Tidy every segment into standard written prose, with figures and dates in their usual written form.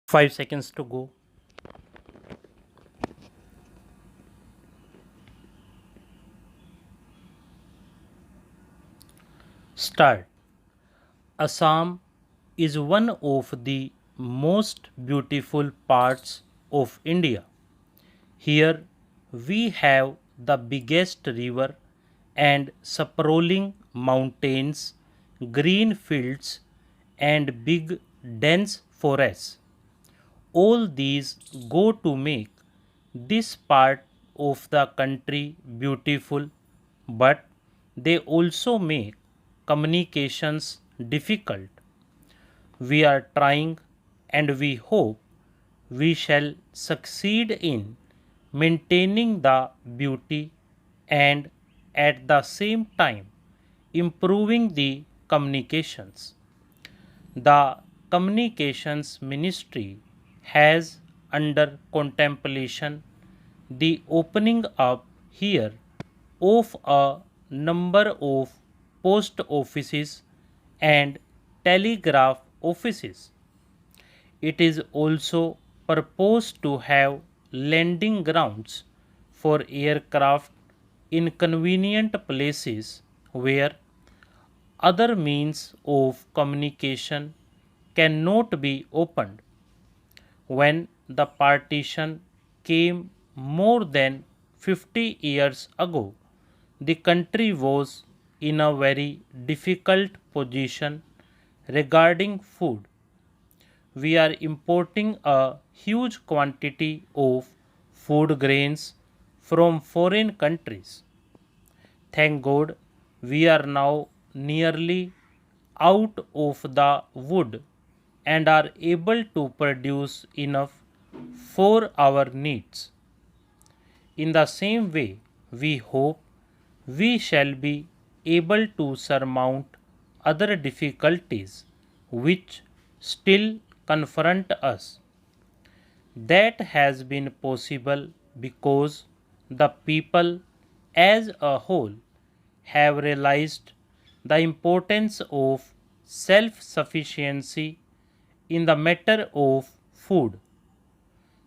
5 seconds to go. Start. Assam is one of the most beautiful parts of India. Here we have the biggest river and sprawling mountains, green fields, and big dense forests. All these go to make this part of the country beautiful, but they also make communications difficult. We are trying and we hope we shall succeed in maintaining the beauty and at the same time improving the communications. The Communications Ministry has under contemplation the opening up here of a number of post offices and telegraph offices. It is also proposed to have landing grounds for aircraft in convenient places where other means of communication cannot be opened. When the partition came more than 50 years ago, the country was in a very difficult position regarding food. We are importing a huge quantity of food grains from foreign countries. Thank God we are now nearly out of the wood and are able to produce enough for our needs. In the same way, we hope we shall be able to surmount other difficulties which still confront us. That has been possible because the people as a whole have realized the importance of self sufficiency in the matter of food.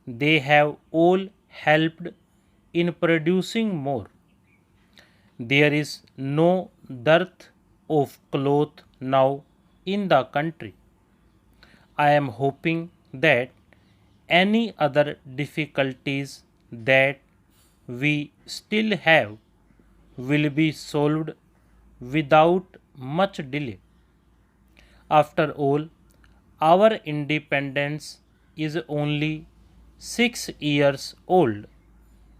They have all helped in producing more. There is no dearth of cloth now in the country. I am hoping that any other difficulties that we still have will be solved without much delay. After all, our independence is only 6 years old,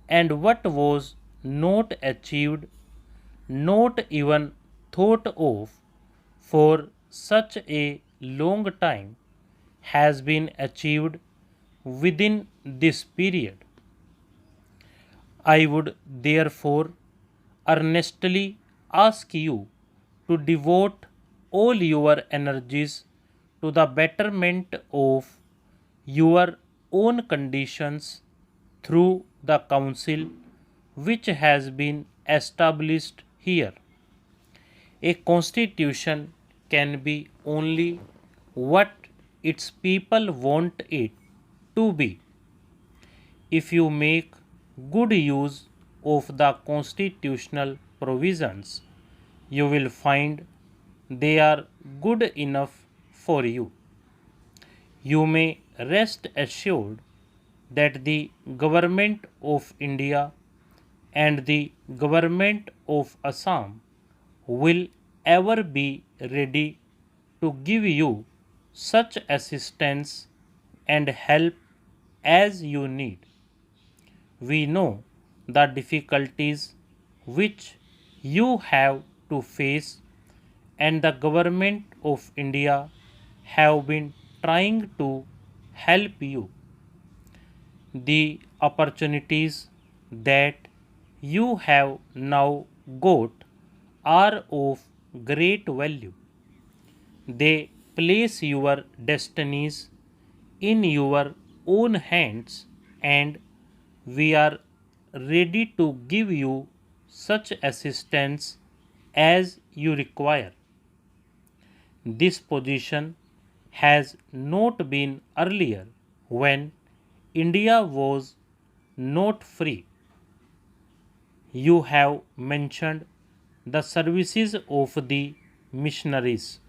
and what was not achieved, not even thought of for such a long time, has been achieved within this period. I would therefore earnestly ask you to devote all your energies to the betterment of your own conditions through the council which has been established here. A constitution can be only what its people want it to be. If you make good use of the constitutional provisions, you will find they are good enough for you. You may rest assured that the government of India and the government of Assam will ever be ready to give you such assistance and help as you need. We know the difficulties which you have to face, and the government of India have been trying to help you. The opportunities that you have now got are of great value. They place your destinies in your own hands, and we are ready to give you such assistance as you require. This position has not been earlier, when India was not free. You have mentioned the services of the missionaries.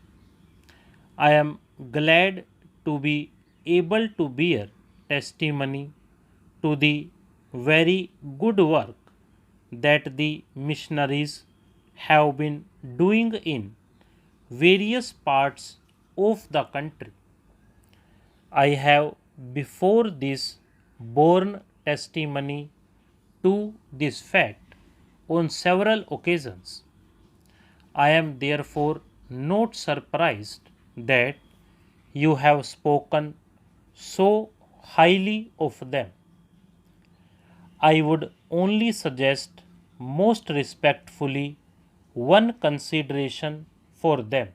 I am glad to be able to bear testimony to the very good work that the missionaries have been doing in various parts of the country. I have before this borne testimony to this fact on several occasions. I am therefore not surprised that you have spoken so highly of them. I would only suggest most respectfully one consideration for them.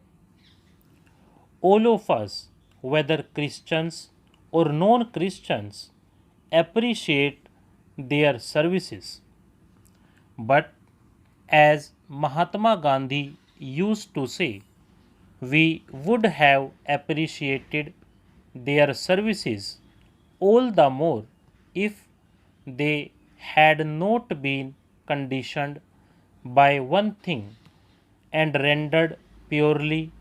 All of us, whether Christians or non Christians, appreciate their services. But as Mahatma Gandhi used to say, we would have appreciated their services all the more if they had not been conditioned by one thing and rendered purely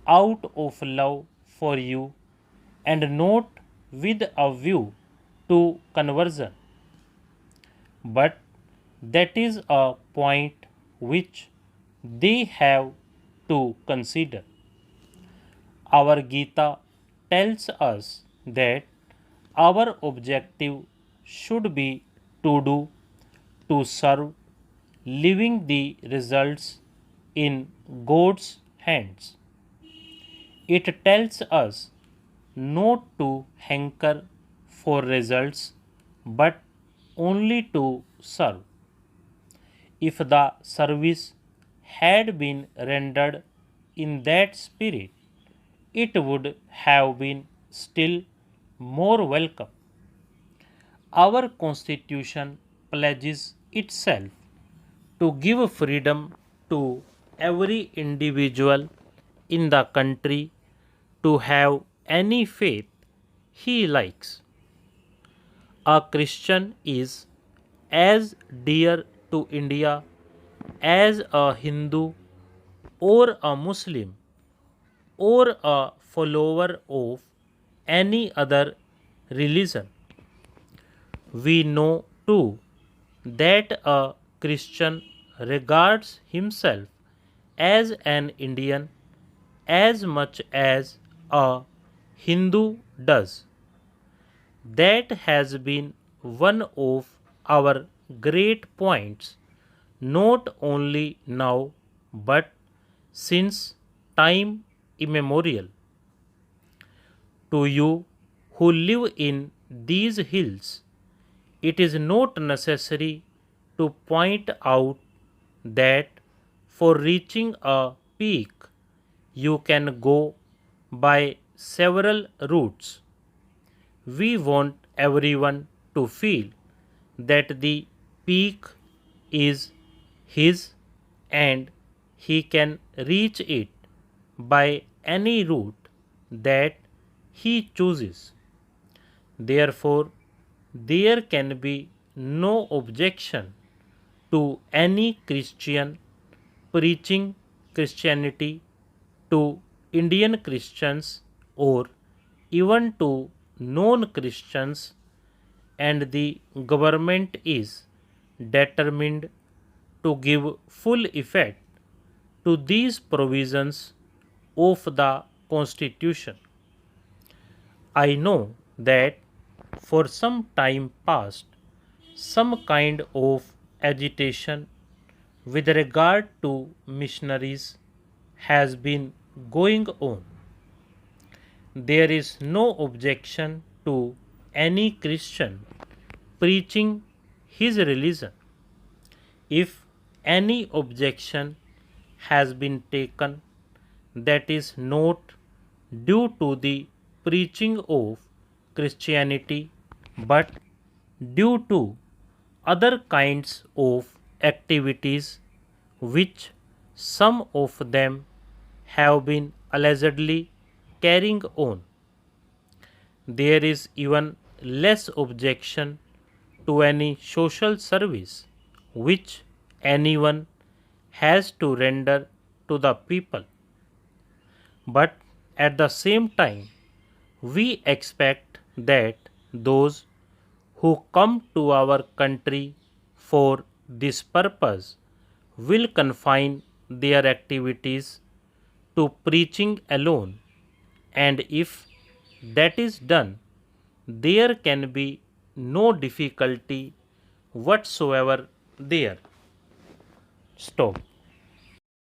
out of love for you and not with a view to conversion. But that is a point which they have to consider. Our Gita tells us that our objective should be to do, to serve, leaving the results in God's hands. It tells us not to hanker for results but only to serve. If the service had been rendered in that spirit, it would have been still more welcome. Our Constitution pledges itself to give freedom to every individual in the country to have any faith he likes. A Christian is as dear to India as a Hindu or a Muslim or a follower of any other religion. We know too that a Christian regards himself as an Indian as much as a Hindu does. That has been one of our great points, not only now but since time immemorial. To you who live in these hills, it is not necessary to point out that for reaching a peak you can go by several routes. We want everyone to feel that the peak is his and he can reach it by any route that he chooses. Therefore, there can be no objection to any Christian preaching Christianity to Indian Christians or even to non Christians, and the government is determined to give full effect to these provisions of the Constitution. I know that for some time past, some kind of agitation with regard to missionaries has been going on. There is no objection to any Christian preaching his religion. If any objection has been taken, that is not due to the preaching of Christianity but due to other kinds of activities which some of them have been allegedly carrying on. there is even less objection to any social service which anyone has to render to the people. But at the same time, we expect that those who come to our country for this purpose will confine their activities to preaching alone, and if that is done, there can be no difficulty whatsoever there. Stop.